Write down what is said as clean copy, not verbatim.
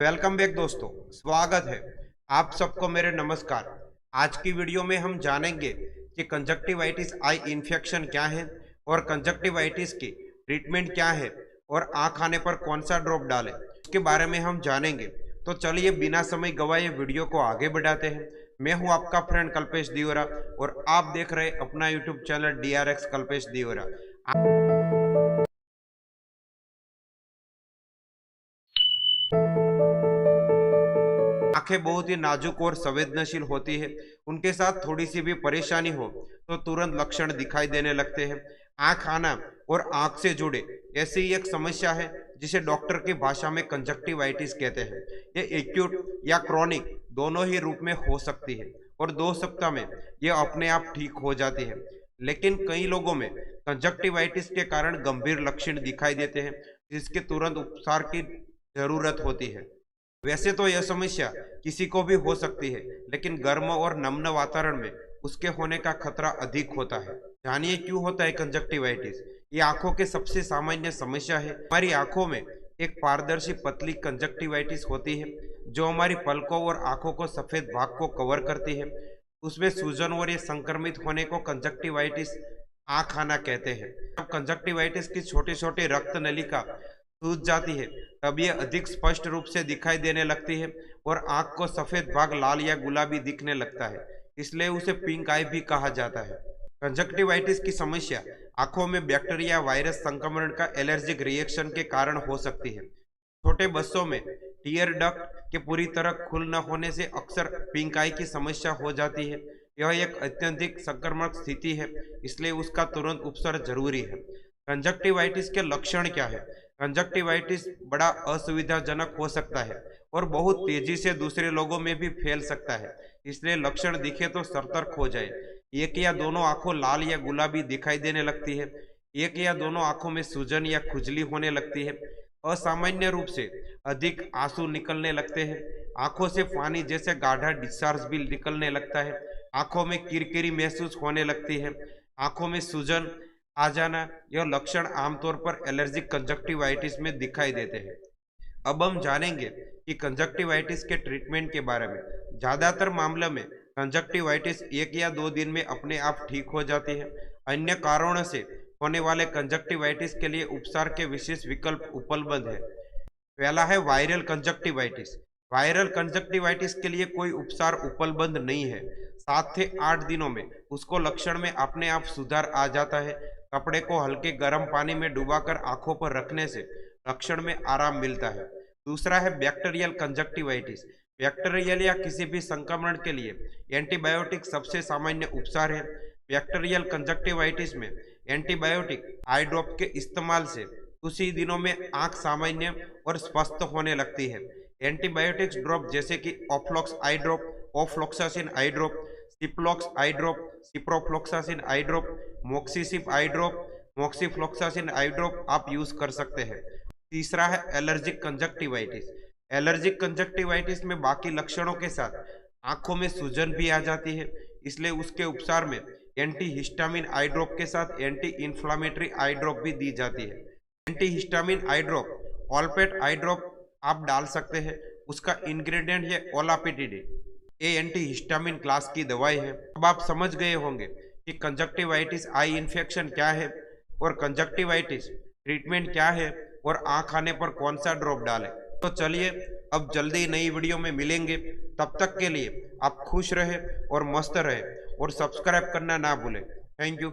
Welcome back दोस्तों, स्वागत है आप सबको मेरे नमस्कार। आज की वीडियो में हम जानेंगे कि कंजक्टिवाइटिस आई इन्फेक्शन क्या है और कंजक्टिवाइटिस की ट्रीटमेंट क्या है और आँख आने पर कौन सा ड्रॉप डालें, इसके बारे में हम जानेंगे। तो चलिए बिना समय गवाए वीडियो को आगे बढ़ाते हैं। मैं हूं आपका फ्रेंड कल्पेश दियोरा और आप देख रहे अपना YouTube channel DRX Kalpesh Deora. आंखें बहुत ही नाजुक और संवेदनशील होती है। उनके साथ थोड़ी सी भी परेशानी हो तो तुरंत लक्षण दिखाई देने लगते हैं। आंख आना और आंख से जुड़े ऐसी ही एक समस्या है जिसे डॉक्टर की भाषा में कंजक्टिवाइटिस कहते हैं। ये एक्यूट या क्रॉनिक दोनों ही रूप में हो सकती है और 2 सप्ताह में ये अपने आप ठीक हो जाती है। लेकिन कई लोगों में कंजक्टिवाइटिस के कारण गंभीर लक्षण दिखाई देते हैं जिसके तुरंत उपचार की जरूरत होती है। वैसे तो यह समस्या किसी को भी हो सकती है, लेकिन गर्म और नम्य वातावरण में उसके होने का खतरा अधिक होता है। जानिए क्यों होता है कंजक्टिवाइटिस। ये आंखों के सबसे सामान्य समस्या है। हमारी आंखों में एक पारदर्शी पतली कंजक्टिवाइटिस होती है जो हमारी पलकों और आंखों को सफेद भाग को कवर करती है। उसमें सूजन और ये संक्रमित होने को कंजक्टिवाइटिस आंख आना कहते हैं। जब कंजक्टिवाइटिस की छोटी छोटी रक्त नलिका सूज जाती है तब ये अधिक स्पष्ट रूप से दिखाई देने लगती है और आंख को सफेद भाग लाल या गुलाबी दिखने लगता है, इसलिए उसे पिंक आई भी कहा जाता है। कंजक्टिवाइटिस की समस्या आंखों में बैक्टीरिया वायरस संक्रमण का एलर्जिक रिएक्शन के कारण हो सकती है। छोटे बच्चों में टीयर डक्ट के पूरी तरह खुल न होने से अक्सर पिंक आई की समस्या हो जाती है। यह एक अत्यधिक संक्रामक स्थिति है, इसलिए उसका तुरंत उपचार जरूरी है। कंजक्टिवाइटिस के लक्षण क्या है। कंजक्टिवाइटिस बड़ा असुविधाजनक हो सकता है और बहुत तेजी से दूसरे लोगों में भी फैल सकता है, इसलिए लक्षण दिखे तो सतर्क हो जाए। एक या दोनों आंखों लाल या गुलाबी दिखाई देने लगती है। एक या दोनों आंखों में सूजन या खुजली होने लगती है। असामान्य रूप से अधिक आंसू निकलने लगते हैं। आंखों से पानी जैसे गाढ़ा डिस्चार्ज भी निकलने लगता है। आंखों में किरकिरी महसूस होने लगती है। आंखों में सूजन आ जाना, यह लक्षण आमतौर पर एलर्जिक कंजक्टिवाइटिस में दिखाई देते हैं। अब हम जानेंगे कि कंजक्टिवाइटिस के ट्रीटमेंट के बारे में। ज़्यादातर मामलों में कंजक्टिवाइटिस 1 या 2 दिन में अपने आप ठीक हो जाती है। अन्य कारणों से होने वाले कंजक्टिवाइटिस के लिए उपचार के विशेष विकल्प उपलब्ध है। पहला है वायरल कंजक्टिवाइटिस। वायरल कंजक्टिवाइटिस के लिए कोई उपचार उपलब्ध नहीं है। 7 से 8 दिनों में उसको लक्षण में अपने आप सुधार आ जाता है। कपड़े को हल्के गर्म पानी में डुबाकर आंखों पर रखने से लक्षण में आराम मिलता है। दूसरा है बैक्टीरियल कंजक्टिवाइटिस। बैक्टीरियल या किसी भी संक्रमण के लिए एंटीबायोटिक सबसे सामान्य उपचार है। बैक्टीरियल कंजक्टिवाइटिस में एंटीबायोटिक आई ड्रॉप के इस्तेमाल से कुछ ही दिनों में आंख सामान्य और स्वस्थ होने लगती है। एंटीबायोटिक्स ड्रॉप जैसे कि ऑफ्लॉक्स आई ड्रॉप, ऑफ्लॉक्सासिन आई ड्रॉप, सिप्लॉक्स आई ड्रॉप, सिप्रोफ्लॉक्सासिन आई ड्रॉप, मोक्सीसिप आई ड्रॉप, मोक्सीफ्लॉक्सासिन आई ड्रॉप आप यूज कर सकते हैं। तीसरा है एलर्जिक कंजक्टिवाइटिस। एलर्जिक कंजक्टिवाइटिस में बाकी लक्षणों के साथ आंखों में सूजन भी आ जाती है, इसलिए उसके उपचार में एंटी हिस्टामिन आई ड्रॉप के साथ एंटी इन्फ्लामेटरी आई ड्रॉप भी दी जाती है। एंटी हिस्टामिन आई ड्रॉप ऑलपेट आई ड्रॉप आप डाल सकते हैं। उसका इंग्रेडिएंट है ओलापिटिडिन। ये एंटी हिस्टामिन क्लास की दवाई है। अब आप समझ गए होंगे कि कंजक्टिवाइटिस आई इन्फेक्शन क्या है और कंजक्टिवाइटिस ट्रीटमेंट क्या है और आंख आने पर कौन सा ड्रॉप डालें। तो चलिए अब जल्दी नई वीडियो में मिलेंगे। तब तक के लिए आप खुश रहे और मस्त रहे और सब्सक्राइब करना ना भूलें। Thank you.